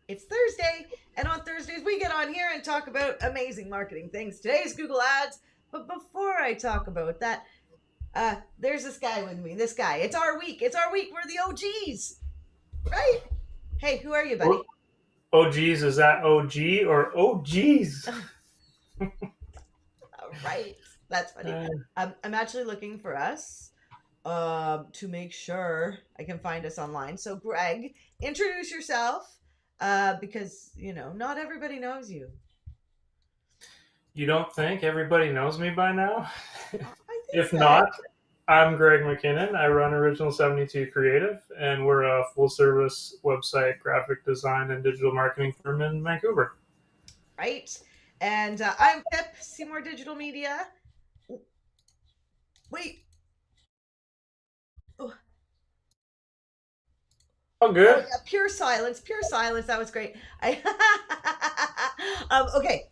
It's Thursday, and on Thursdays we get on here and talk about amazing marketing things. Today's Google Ads, but before I talk about that, there's this guy with me. This guy. It's our week. It's our week. We're the OGs, right? Hey, who are you, Oh, buddy? oh geez, is that OG or oh geez? Right. That's funny. Uh, I'm actually looking for us to make sure I can find us online. So, Greg, introduce yourself because, not everybody knows you. you don't think everybody knows me by now? I think If that. not, I'm Greg McKinnon. I run Original 72 Creative, and we're a full service website graphic design and digital marketing firm in Vancouver. Right? And I'm Pip, Seymour Digital Media. Wait. Oh, Oh, oh good. yeah, pure silence, pure silence. That was great. I okay.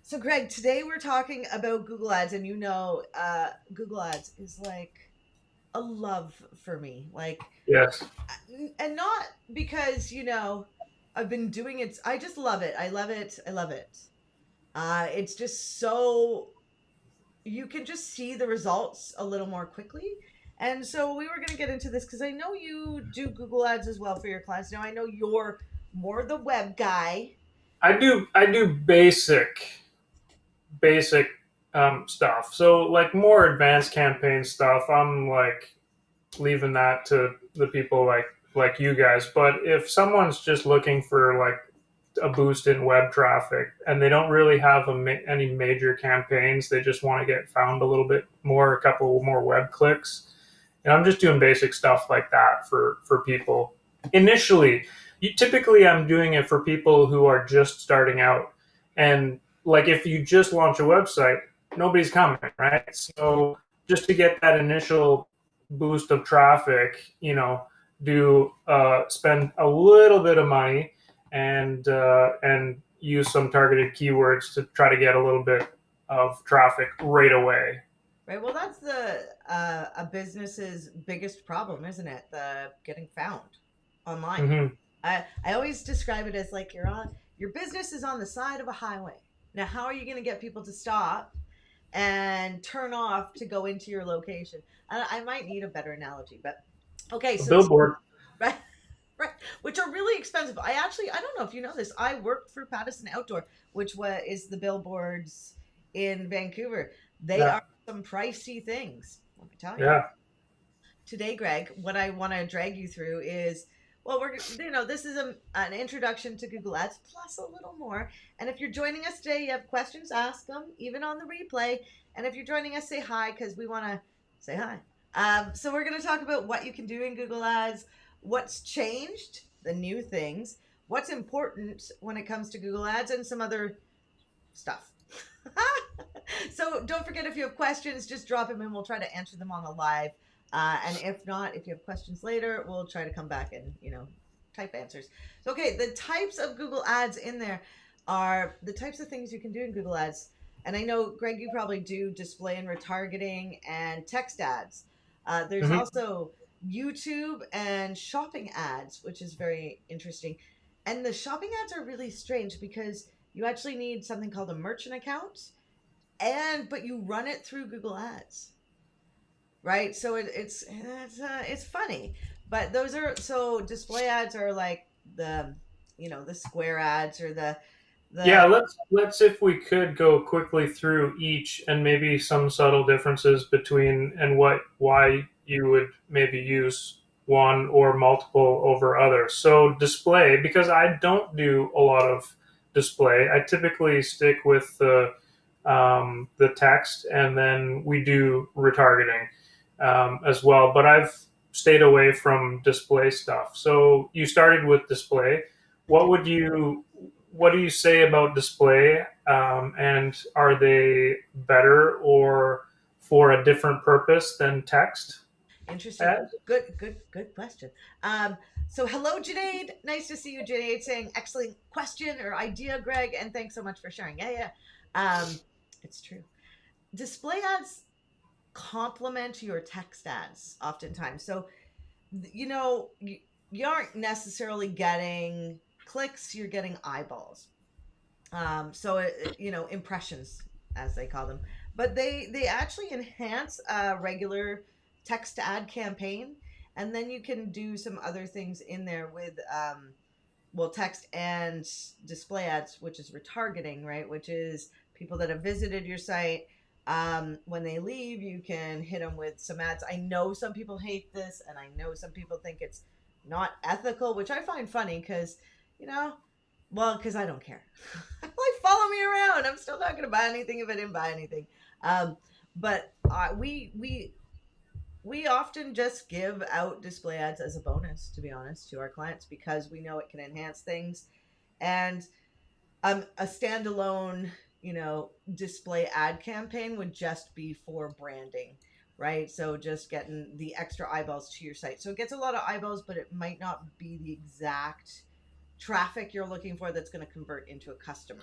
So Greg, today we're talking about Google Ads, and Google Ads is like a love for me. Like, Yes. and not because I've been doing it. I just love it. I love it. I love it. It's just so you can just see the results a little more quickly. And so we were going to get into this because I know you do Google Ads as well for your clients. Now I know you're more the web guy. I do basic stuff. So like more advanced campaign stuff, I'm like leaving that to the people like you guys. But if someone's just looking for like a boost in web traffic and they don't really have any major campaigns, they just want to get found a little bit more, a couple more web clicks. And I'm just doing basic stuff like that for people initially. Typically, I'm doing it for people who are just starting out, and like if you just launch a website, nobody's coming, right? So just to get that initial boost of traffic, do spend a little bit of money and use some targeted keywords to try to get a little bit of traffic right away. Right. Well, that's the a business's biggest problem, isn't it? The getting found online. Hmm. I always describe it as like your business is on the side of a highway. Now, how are you going to get people to stop and turn off to go into your location? I might need a better analogy, but okay. A So billboard. right, right, which are really expensive. I don't know if you know this. I worked for Pattison Outdoor, which is the billboards in Vancouver. They Yeah, are some pricey things. Let me tell you. yeah. Today, Greg, what I want to drag you through is, well, this is an introduction to Google Ads plus a little more. And if you're joining us today, you have questions, ask them, even on the replay. And if you're joining us, say hi because we want to say hi. So we're going to talk about what you can do in Google Ads, what's changed, the new things, what's important when it comes to Google Ads, and some other stuff. So don't forget, if you have questions, just drop them in. We'll try to answer them on the live. And if not, if you have questions later, we'll try to come back and, type answers. So, okay, the types of Google Ads in there are the types of things you can do in Google Ads. And I know, Greg, you probably do display and retargeting and text ads. There's Hmm. also YouTube and shopping ads, which is very interesting. And the shopping ads are really strange because you actually need something called a merchant account, and but you run it through Google Ads, right? So it's funny, but those are so display ads are like the square ads or the Yeah, let's if we could go quickly through each and maybe some subtle differences between and why you would maybe use one or multiple over others. So display, because I don't do a lot of display. I typically stick with the text, and then we do retargeting as well. But I've stayed away from display stuff. So you started with display. What would you what do you say about display? And are they better or for a different purpose than text interesting. ads? Good question. Um, so hello, Janaid. Nice to see you, Janaid. Saying excellent question or idea, Greg, and thanks so much for sharing. Yeah, yeah. It's true. Display ads complement your text ads oftentimes. So you aren't necessarily getting clicks, you're getting eyeballs. So impressions, as they call them, but they actually enhance a regular text to ad campaign, and then you can do some other things in there with text and display ads, which is retargeting, right? Which is people that have visited your site. When they leave, you can hit them with some ads. I know some people hate this, and I know some people think it's not ethical, which I find funny because, you know, because I don't care. Like, follow me around. I'm still not going to buy anything if I didn't buy anything. Um, but we often just give out display ads as a bonus, to be honest, to our clients because we know it can enhance things. And a standalone, display ad campaign would just be for branding, right? So just getting the extra eyeballs to your site. So it gets a lot of eyeballs, but it might not be the exact traffic you're looking for that's going to convert into a customer.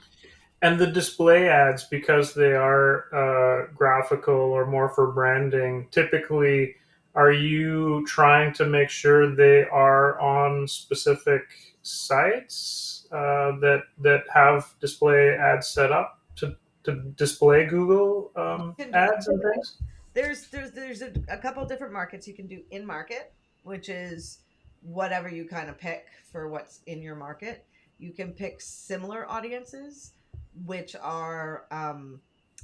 And the display ads, because they are graphical or more for branding, typically, are you trying to make sure they are on specific sites that have display ads set up to display Google You can do ads and things? there's a couple different markets you can do in market, which is whatever you kind of pick for what's in your market. You can pick similar audiences, which are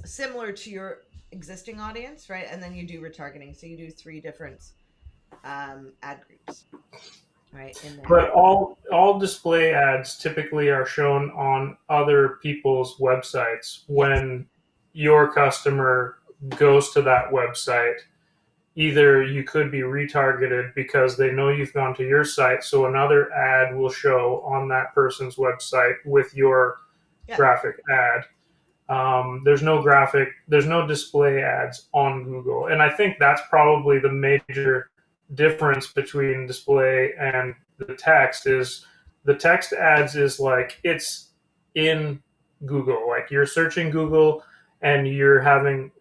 similar to your existing audience, right? And then you do retargeting. So you do three different ad groups, right, in there. But all display ads typically are shown on other people's websites Yes, when your customer goes to that website. Either you could be retargeted because they know you've gone to your site, so another ad will show on that person's website with your yeah, graphic ad. There's no display ads on Google, and I think that's probably the major difference between display and the text. Is the text ads is like it's in Google, like you're searching Google and you're having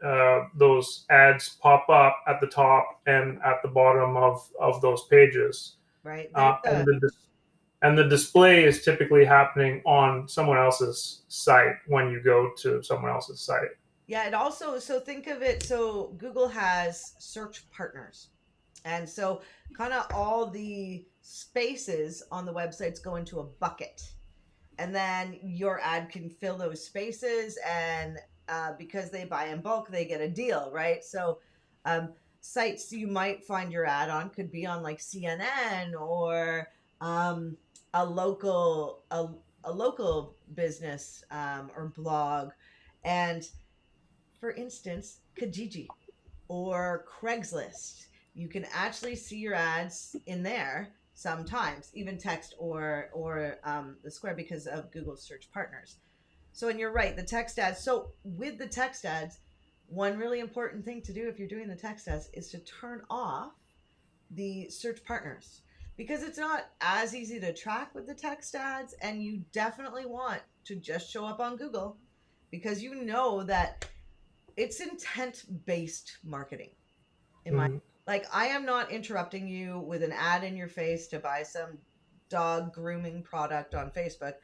those ads pop up at the top and at the bottom of those pages, right. There's uh, and the and the display is typically happening on someone else's site when you go to someone else's site. yeah, it also, so think of it, so Google has search partners. And so, kind of all the spaces on the websites go into a bucket. And then your ad can fill those spaces. And because they buy in bulk, they get a deal, right? So, um, sites you might find your ad on could be on like CNN or um, a local business or blog. And for instance, Kijiji or Craigslist. You can actually see your ads in there sometimes, even text or the Square because of Google's search partners. So, and you're right, the text ads. So, with the text ads, one really important thing to do if you're doing the text ads is to turn off the search partners because it's not as easy to track with the text ads, and you definitely want to just show up on Google because you know that it's intent based marketing in my, Mhm. like, I am not interrupting you with an ad in your face to buy some dog grooming product on Facebook.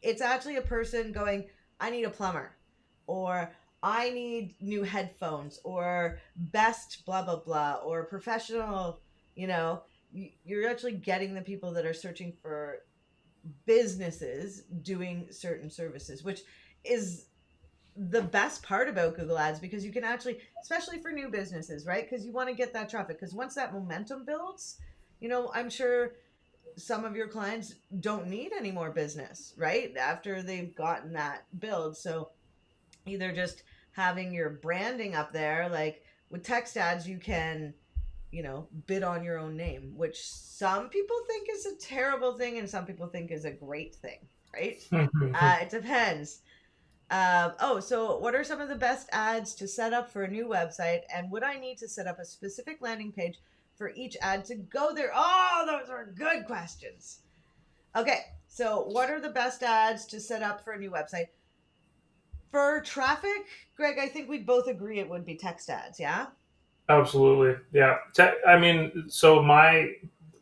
It's actually a person going, I need a plumber, or I need new headphones, or best blah blah blah, or professional, you know, you're actually getting the people that are searching for businesses doing certain services, which is the best part about Google Ads because you can actually, especially for new businesses, right? Because you want to get that traffic. Because once that momentum builds, I'm sure some of your clients don't need any more business, right? After they've gotten that build. So either just having your branding up there, like with text ads, you can, bid on your own name, which some people think is a terrible thing and some people think is a great thing, right? It depends. So what are some of the best ads to set up for a new website? And would I need to set up a specific landing page for each ad to go there? Oh, those are good questions. Okay, so what are the best ads to set up for a new website? For traffic, Greg, I think we'd both agree it would be text ads, yeah? Absolutely, yeah. I mean, so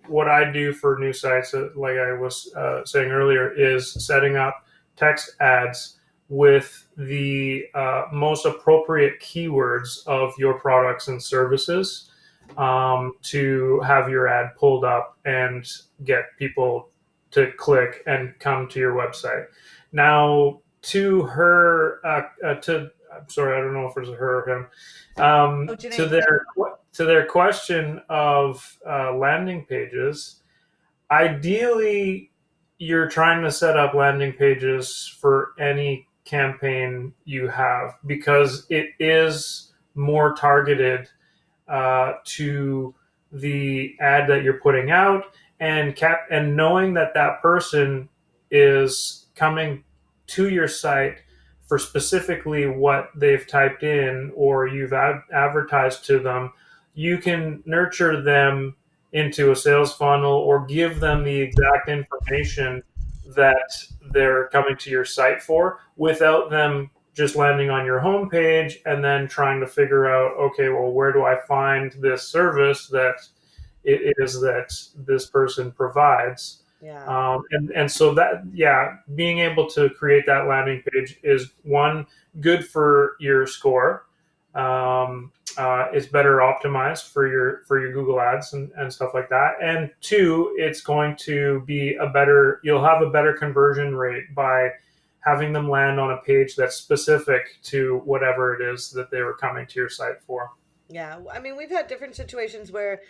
what I do for new sites, like I was saying earlier, is setting up text ads with the most appropriate keywords of your products and services to have your ad pulled up and get people to click and come to your website. Now, to her, to I'm sorry, I don't know if it's a her or him. Oh, To Janae. Yep. their question of landing pages, ideally, you're trying to set up landing pages for any campaign you have because it is more targeted to the ad that you're putting out, and knowing that that person is coming to your site for specifically what they've typed in or you've advertised to them, you can nurture them into a sales funnel or give them the exact information that they're coming to your site for without them just landing on your homepage and then trying to figure out, okay, well, where do I find this service that it is that this person provides? Yeah. And so that, yeah, being able to create that landing page is one, good for your score. It's better optimized for your Google Ads and stuff like that. And two, it's going to be a better, you'll have a better conversion rate by having them land on a page that's specific to whatever it is that they were coming to your site for. Yeah. I mean, we've had different situations where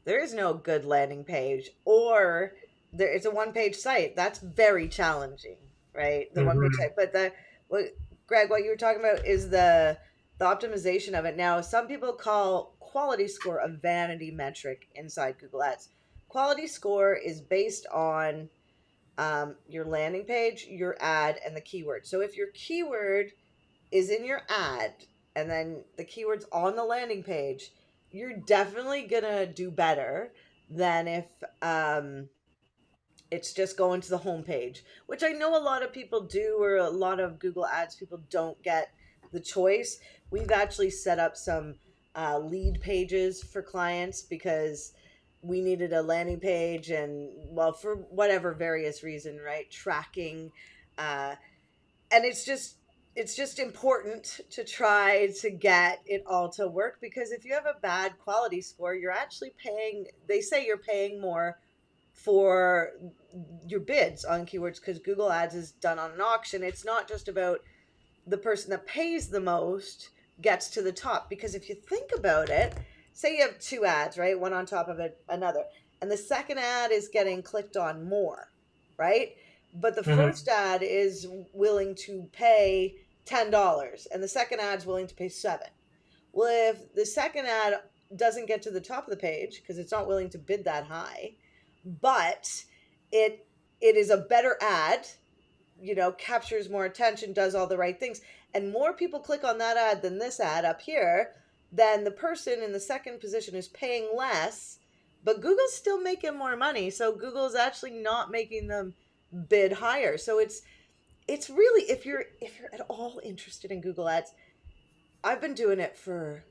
there is no good landing page, or there it's a one-page site. That's very challenging, right? The one-page Mm-hmm. site. But the what Greg, what you were talking about is the optimization of it. Now, some people call quality score a vanity metric inside Google Ads. Quality score is based on your landing page, your ad, and the keyword. So if your keyword is in your ad and then the keywords on the landing page, you're definitely gonna do better than if it's just going to the homepage, which I know a lot of people do, or a lot of Google Ads people don't get the choice. We've actually set up some lead pages for clients because we needed a landing page, and well, for whatever various reason, right? Tracking, uh, and it's just important to try to get it all to work, because if you have a bad quality score, you're actually paying, they say you're paying more for your bids on keywords, because Google Ads is done on an auction. It's not just about the person that pays the most gets to the top, because if you think about it, say you have two ads, right, one on top of another, and the second ad is getting clicked on more, right, but the Mm-hmm. first ad is willing to pay $10 and the second ad's willing to pay 7. Well, if the second ad doesn't get to the top of the page because it's not willing to bid that high, but it it is a better ad, captures more attention, does all the right things, and more people click on that ad than this ad up here, then the person in the second position is paying less, but Google's still making more money. So Google's actually not making them bid higher. So it's really, if you're at all interested in Google Ads, I've been doing it for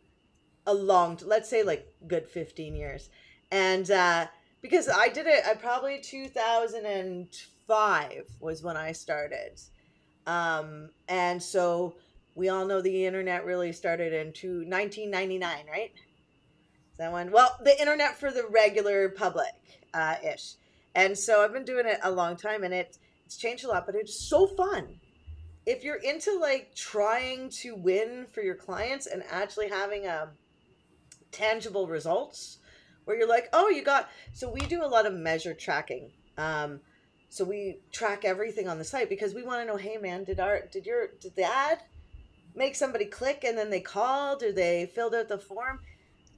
a long, let's say like good 15 years. And because I did it, I probably 2005 was when I started. And so we all know the internet really started in 1999, right? Is that one? Well, the internet for the regular public ish. And so I've been doing it a long time, and it's changed a lot, but it's so fun. If you're into like trying to win for your clients and actually having tangible results where you're like, oh, you got, so we do a lot of measure tracking. So we track everything on the site because we want to know, hey man, did the ad make somebody click and then they called or they filled out the form?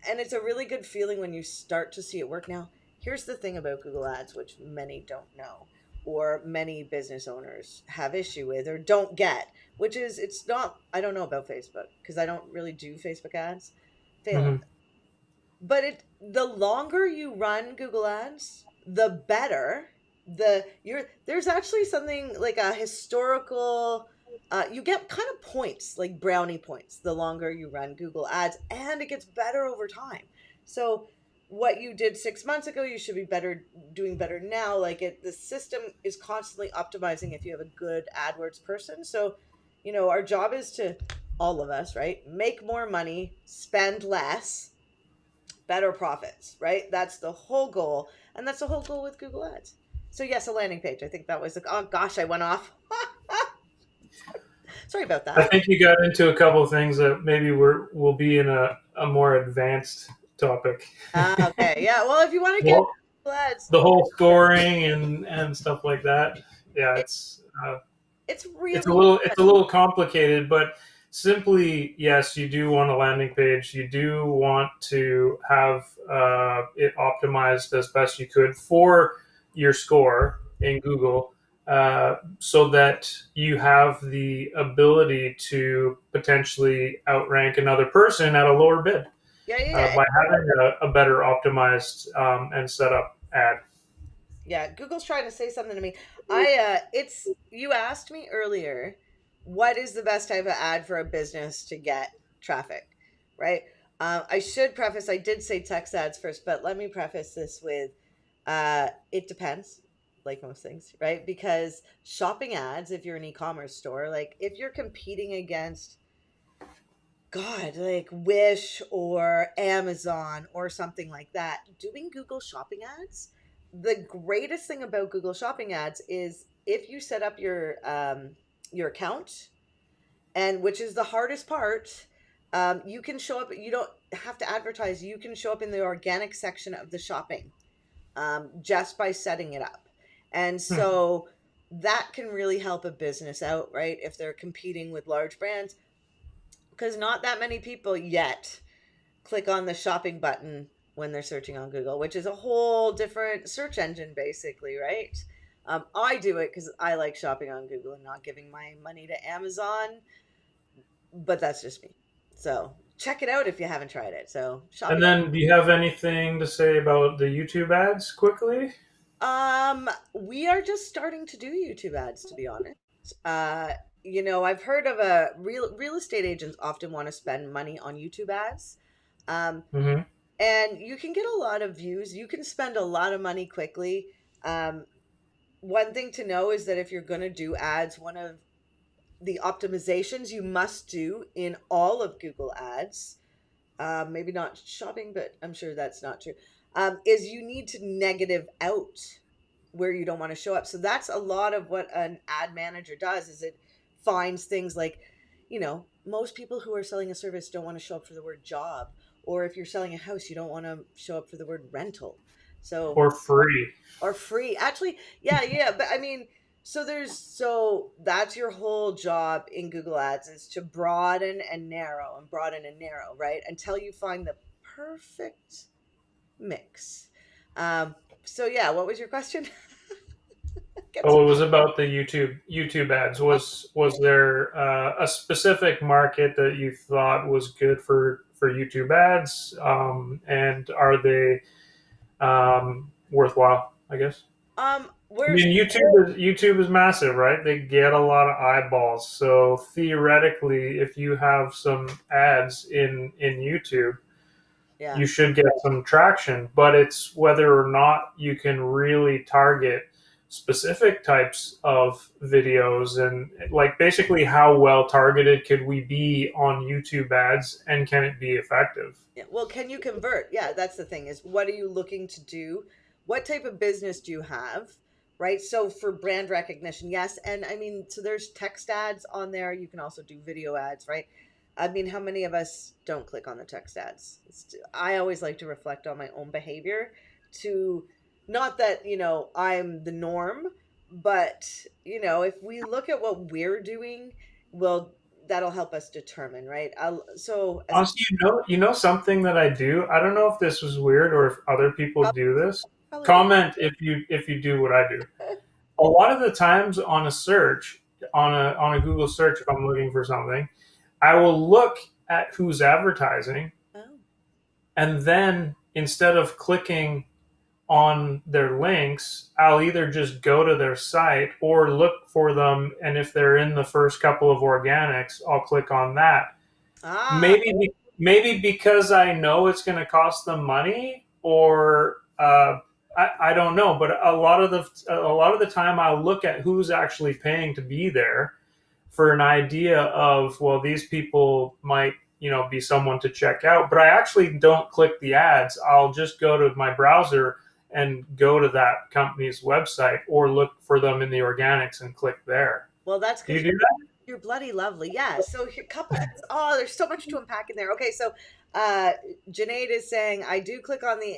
And it's a really good feeling when you start to see it work. Now, here's the thing about Google Ads, which many don't know, or many business owners have issue with or don't get, which is, it's not, I don't know about Facebook because I don't really do Facebook ads. Failing, Mm-hmm. but the longer you run Google Ads, the better there's actually something like a historical, you get kind of points, like brownie points, the longer you run Google Ads, and it gets better over time. So what you did 6 months ago, you should be doing better now. Like the system is constantly optimizing if you have a good AdWords person. So, our job is to, all of us, right, make more money, spend less, better profits, right? That's the whole goal. And that's the whole goal with Google Ads. So, yes, a landing page. I think that was, oh gosh, I went off. Sorry about I that. think you got into a couple of things that maybe will be in a more advanced topic. Okay. Yeah. Well, if you want to get Well, Google Ads, the whole scoring and stuff like that. Yeah, it, it's it's a really little fun. complicated, but simply yes, you do want a landing page. You do want to have it optimized as best you could for your score in Google, so that you have the ability to potentially outrank another person at a lower bid Yeah, yeah, yeah. by having a better optimized and set up ad. Yeah, Google's trying to say something to me. It's you asked me earlier, what is the best type of ad for a business to get traffic, right? I should preface, I did say text ads first, but let me preface this with, it depends, like most things, right? Because shopping ads, if you're an e-commerce store, like if you're competing against God, like Wish or Amazon or something like that, doing Google Shopping ads, the greatest thing about Google Shopping ads is if you set up your account, and which is the hardest part, you can show up. You don't have to advertise. You can show up in the organic section of the shopping, just by setting it up, and Hmm. so that can really help a business out, right? If they're competing with large brands, because not that many people yet click on the shopping button when they're searching on Google, which is a whole different search engine, basically, right? I do it because I like shopping on Google and not giving my money to Amazon, but that's just me. So check it out if you haven't tried it. So And shopping. then, do you have anything to say about the YouTube ads quickly? We are just starting to do YouTube ads, to be honest. Uh, I've heard of a real estate agents often want to spend money on YouTube ads. Um, Hmm. and you can get a lot of views. You can spend a lot of money quickly. Um, One thing to know is that if you're going to do ads, one of the optimizations you must do in all of Google Ads, maybe not shopping, but I'm sure that's not true, is you need to negative out where you don't want to show up. So that's a lot of what an ad manager does is it finds things like, most people who are selling a service don't want to show up for the word job. Or if you're selling a house, you don't want to show up for the word rental. So, Or free? or free. Actually, yeah, yeah. But I mean, so that's your whole job in Google Ads is to broaden and narrow, right? Until you find the perfect mix. Um, so yeah, what was your question? Get Oh, it was about the YouTube ads. some. Was there a specific market that you thought was good for YouTube ads? And are they worthwhile? I guess. I We're mean, YouTube is massive, right? They get a lot of eyeballs. So theoretically, if you have some ads in YouTube, yeah, you should get some traction. But it's whether or not you can really target specific types of videos, and like basically how well targeted could we be on YouTube ads, and can it be effective? yeah. Well, can you convert? Yeah, that's the thing is what are you looking to do? What type of business do you have? Right. So for brand recognition, yes. And I mean, so there's text ads on there. You can also do video ads, right? I mean, how many of us don't click on the text ads? I always like to reflect on my own behavior to not that, I'm the norm, but, if we look at what we're doing, well, that'll help us determine, right? So as a Honestly, something that I do. I don't know if this was weird or if other people probably, do this. probably weird. Comment if you do what I do. A lot of the times on a search, on a Google search, if I'm looking for something, I will look at who's advertising, Oh. and then instead of clicking on their links, I'll either just go to their site or look for them, and if they're in the first couple of organics, I'll click on that. Ah, Maybe because I know it's going to cost them money, or I don't know. But a lot of the time, I'll look at who's actually paying to be there for an idea of, well, these people might, be someone to check out. But I actually don't click the ads. I'll just go to my browser and go to that company's website or look for them in the organics and click there. Well, that's Do you because do that? you're bloody lovely. Yeah. So a couple things. Oh, there's so much to unpack in there. Okay, so uh Janaid is saying I do click on the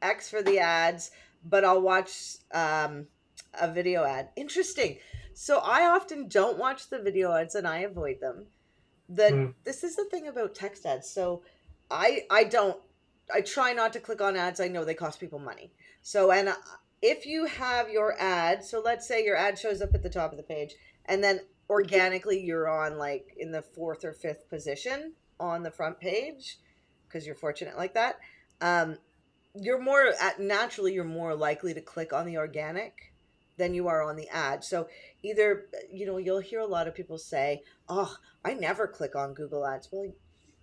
X for the ads, but I'll watch a video ad. Interesting. So I often don't watch the video ads and I avoid them. Mm, This is the thing about text ads. So I don't I try not to click on ads. I know they cost people money. So and if you have your ad, so let's say your ad shows up at the top of the page and then organically you're on like in the fourth or fifth position on the front page because you're fortunate like that. Um, you're more naturally you're more likely to click on the organic than you are on the ad. So either you'll hear a lot of people say, "Oh, I never click on Google Ads." Well,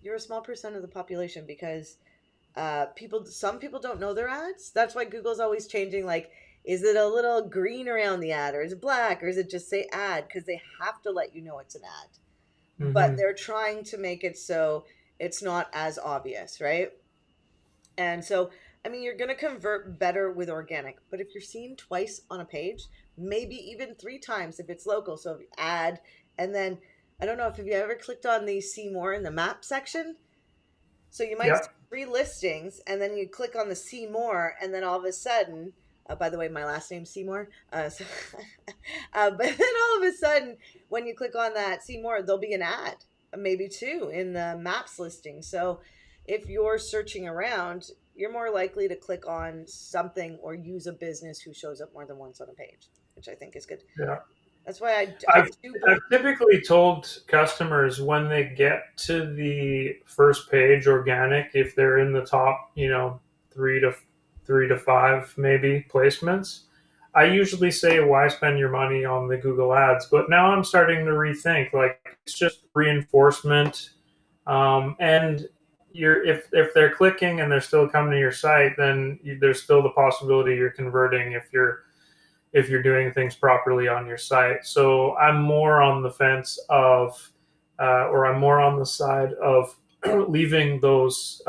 you're a small percent of the population because some people don't know their ads. That's why Google's always changing. Like, is it a little green around the ad, or is it black, or is it just say ad? Because they have to let you know it's an ad. But hmm they're trying to make it so it's not as obvious, right? And so, I mean, you're going to convert better with organic. But if you're seen twice on a page, maybe even three times if it's local. So if you add, and then I don't know if have you ever clicked on the see more in the map section. So you might see Yep. three listings, and then you click on the see more, and then all of a sudden, by the way, my last name's Seymour. But then all of a sudden, when you click on that see more, there'll be an ad, maybe two, in the maps listing. So if you're searching around, you're more likely to click on something or use a business who shows up more than once on a page, which I think is good. Yeah. That's why I I've do I've believe. typically told customers when they get to the first page organic, if they're in the top, 3 to 5 maybe placements, I usually say, why spend your money on the Google Ads? But now I'm starting to rethink, like it's just reinforcement, and if they're clicking and they're still coming to your site, then there's still the possibility you're converting if you're doing things properly on your site. So I'm more on the fence of, or I'm more on the side of leaving those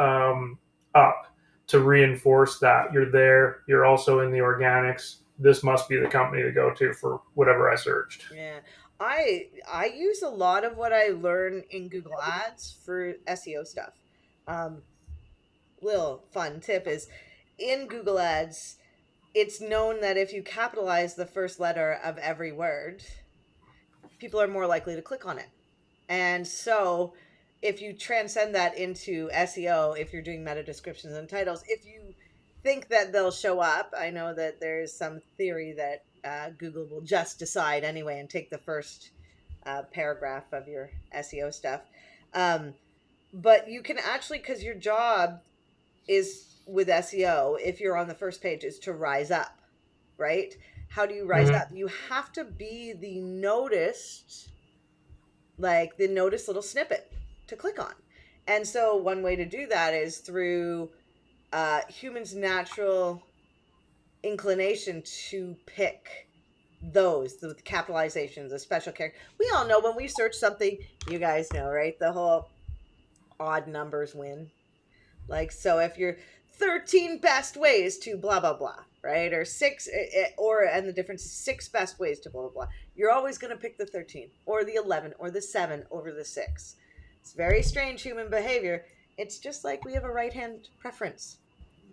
up to reinforce that you're there. You're also in the organics. This must be the company to go to for whatever I searched. Yeah. I use a lot of what I learn in Google Ads for SEO stuff. Um, Little fun tip is in Google Ads, it's known that if you capitalize the first letter of every word, people are more likely to click on it. And so if you transcend that into SEO, if you're doing meta descriptions and titles, if you think that they'll show up, I know that there's some theory that Google will just decide anyway and take the first paragraph of your SEO stuff. Um, but you can actually, because your job is with SEO, if you're on the first page, is to rise up, right? How do you rise Mm-hmm. up? You have to be the noticed, like the notice little snippet to click on. And so one way to do that is through humans' natural inclination to pick those, the capitalizations, the special character. We all know when we search something, you guys know, right? The whole odd numbers win. Like, so if you're 13 best ways to blah, blah, blah, right? Or and the difference is six best ways to blah, blah, blah. You're always going to pick the 13 or the 11 or the 7 over the 6. It's very strange human behavior. It's just like we have a right hand preference.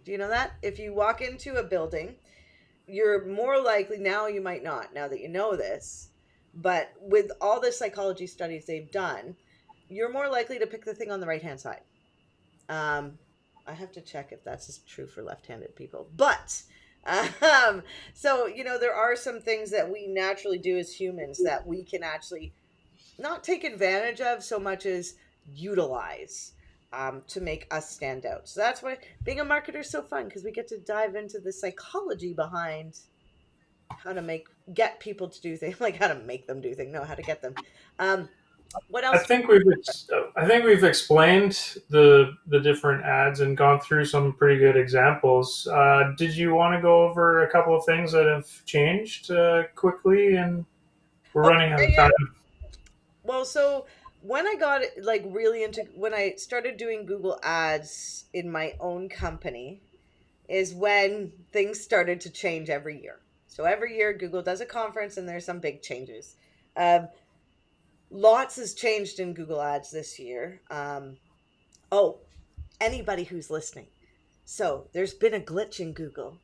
Do you know that? If you walk into a building, you're more likely, now you might not, now that you know this, but with all the psychology studies they've done, you're more likely to pick the thing on the right hand side. um, I have to check if that's true for left-handed people, but um, so there are some things that we naturally do as humans that we can actually not take advantage of so much as utilize to make us stand out. So that's why being a marketer is so fun because we get to dive into the psychology behind how to get people to do things, like how to make them do things, no, how to get them. Um, What I else? think we've explained the different ads and gone through some pretty good examples. Did you want to go over a couple of things that have changed quickly? And we're Oh, running out yeah, of yeah. time. Well, so when I got like really into when I started doing Google Ads in my own company is when things started to change every year. So every year Google does a conference and there's some big changes. Um, Lots has changed in Google Ads this year. Oh, anybody who's listening. So there's been a glitch in Google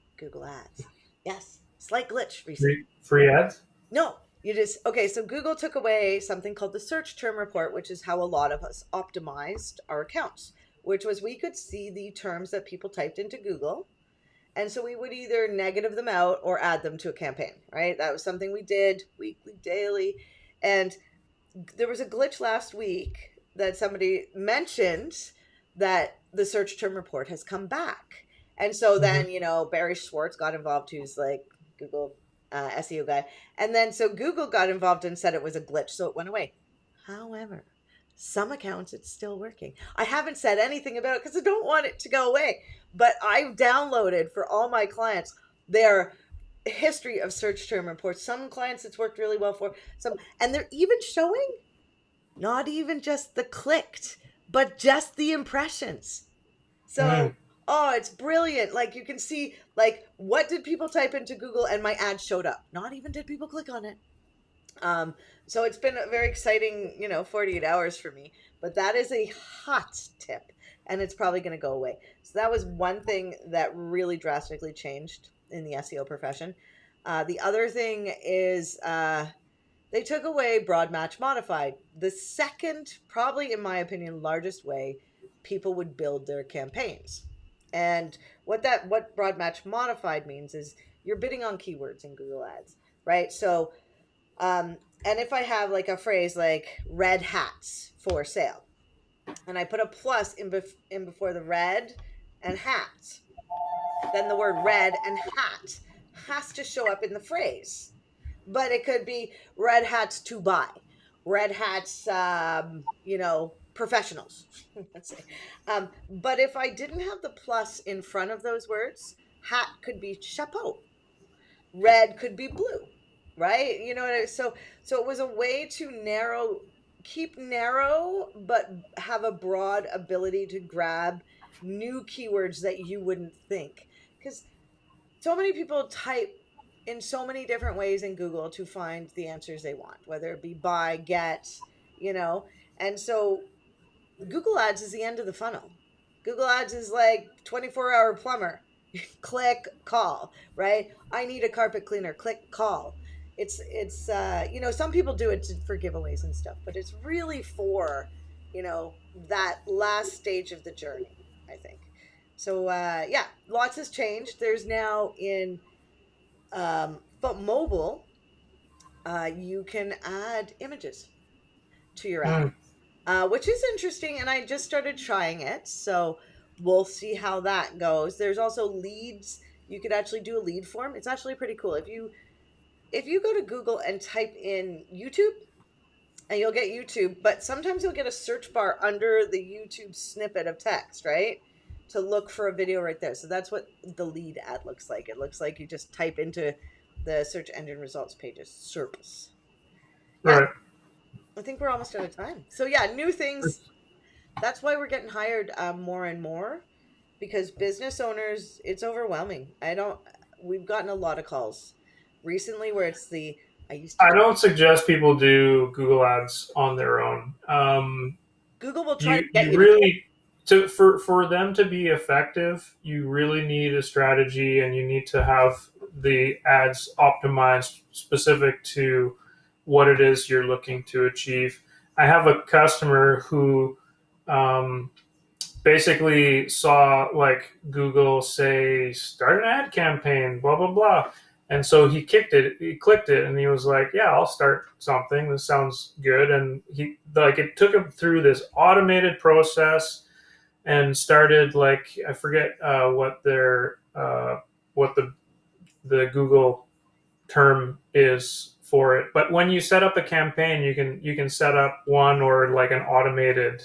Ads. Yes, slight glitch recently. Free ads. No, you just okay. So Google took away something called the search term report, which is how a lot of us optimized our accounts, which was we could see the terms that people typed into Google. And so we would either negative them out or add them to a campaign, right? That was something we did weekly, daily. And there was a glitch last week that somebody mentioned that the search term report has come back. And so Mm-hmm. then, Barry Schwartz got involved, who's like Google SEO guy. And then so Google got involved and said it was a glitch. So it went away. However, some accounts it's still working. I haven't said anything about it because I don't want it to go away. But I've downloaded for all my clients their history of search term reports. Some clients it's worked really well for, some, and they're even showing not even just the clicked, but just the impressions. Mm. So, oh, it's brilliant. Like you can see, like, what did people type into Google and my ad showed up. Not even did people click on it. Um, so it's been a very exciting, 48 hours for me. But that is a hot tip, and it's probably going to go away. So that was one thing that really drastically changed in the SEO profession. The other thing is they took away broad match modified. The second, probably in my opinion, largest way people would build their campaigns. And what broad match modified means is you're bidding on keywords in Google Ads, right? So and if I have like a phrase like red hats for sale, and I put a plus in before the red and hat, then the word red and hat has to show up in the phrase. But it could be red hats to buy, red hats, professionals, let's say. But if I didn't have the plus in front of those words, hat could be chapeau, red could be blue, right? So it was a way to keep narrow but have a broad ability to grab new keywords that you wouldn't think, because so many people type in so many different ways in Google to find the answers they want, whether it be buy, get, you know and so Google Ads is the end of the funnel. Google Ads is like 24-hour plumber. Click, call, right? I need a carpet cleaner. Click, call. Some people do it for giveaways and stuff, but it's really for, that last stage of the journey, I think. So, yeah, lots has changed. There's now in but mobile, you can add images to your ad, Mm. which is interesting. And I just started trying it, so we'll see how that goes. There's also leads. You could actually do a lead form. It's actually pretty cool. If you go to Google and type in YouTube, and you'll get YouTube, but sometimes you'll get a search bar under the YouTube snippet of text, right? To look for a video right there. So that's what the lead ad looks like. It looks like you just type into the search engine results pages, SERPs. Yeah, Right. I think we're almost out of time. So yeah, new things. That's why we're getting hired more and more, because business owners, it's overwhelming. We've gotten a lot of calls recently where it's I used to I do. don't suggest people do Google Ads on their own. Google will try You and get you you to do really to for them to be effective, you really need a strategy, and you need to have the ads optimized specific to what it is you're looking to achieve. I have a customer who um, basically saw like Google say start an ad campaign, blah blah blah. And so he clicked it, and he was like, "Yeah, I'll start something. This sounds good." And it took him through this automated process and started like I forget what the Google term is for it. But when you set up a campaign, you can set up one or like an automated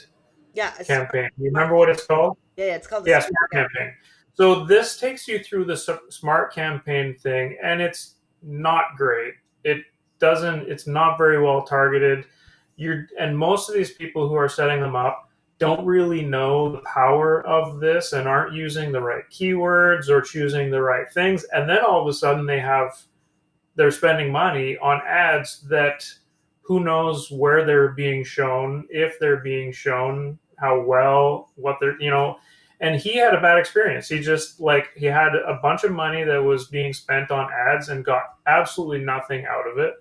Yeah, a campaign. You smart remember what it's called? yeah, it's called a Yeah, smart smart campaign. campaign. So this takes you through the smart campaign thing, and it's not great. It doesn't. It's not very well targeted. You're and most of these people who are setting them up don't really know the power of this and aren't using the right keywords or choosing the right things. And then all of a sudden they're spending money on ads that who knows where they're being shown, if they're being shown, how well, what they're, and he had a bad experience. He just like he had a bunch of money that was being spent on ads and got absolutely nothing out of it.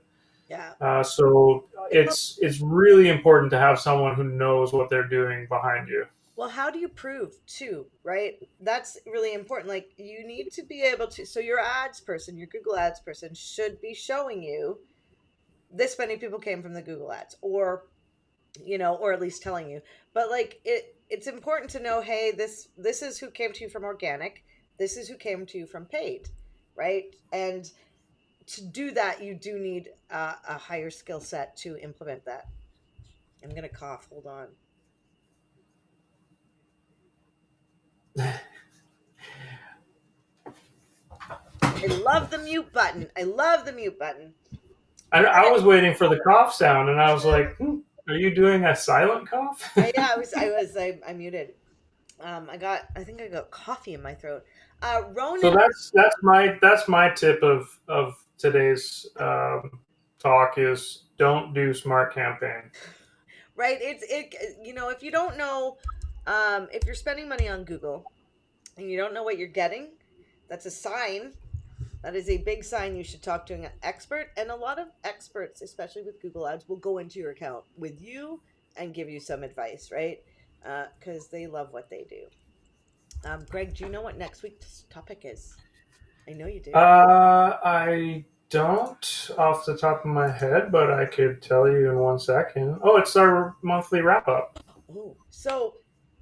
Yeah. So Well, it's really important to have someone who knows what they're doing behind you. well, how do you prove too, right? That's really important. Like you need to be able to, so your ads person, your Google ads person should be showing you this many people came from the Google ads, or or at least telling you. But like it's important to know, hey, this is who came to you from organic, this is who came to you from paid, right? And to do that, you do need a higher skill set to implement that. I'm gonna cough. Hold on. I love the mute button. I love the mute button. I was waiting for the cough sound, and I was like, "Are you doing a silent cough?" Yeah, I muted. I think I got coffee in my throat. So Ronan, that's my tip of today's talk is don't do smart campaign. right? If you don't know, if you're spending money on Google and you don't know what you're getting, that's a sign. That is a big sign you should talk to an expert. And a lot of experts, especially with Google Ads, will go into your account with you and give you some advice, right? Because they love what they do. Greg, do you know what next week's topic is? I know you do. I don't off the top of my head, but I could tell you in 1 second. Oh, it's our monthly wrap up. Oh, so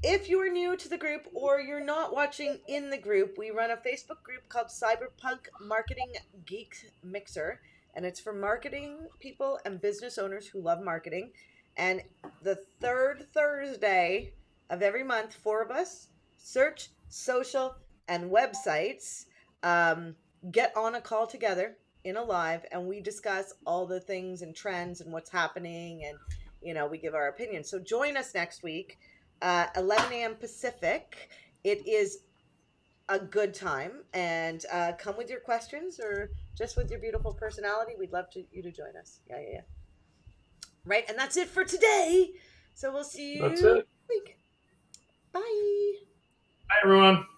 if you are new to the group or you're not watching in the group, we run a Facebook group called Cyberpunk Marketing Geeks Mixer, and it's for marketing people and business owners who love marketing. And the third Thursday of every month, four of us, search, social, and websites, um, get on a call together in a live, and we discuss all the things and trends and what's happening, and we give our opinion. So join us next week, 11 a.m. Pacific. It is a good time, and come with your questions or just with your beautiful personality. We'd love you to join us. Yeah, yeah, yeah. Right, and that's it for today. So we'll see That's you it. next week. Bye. Hi everyone.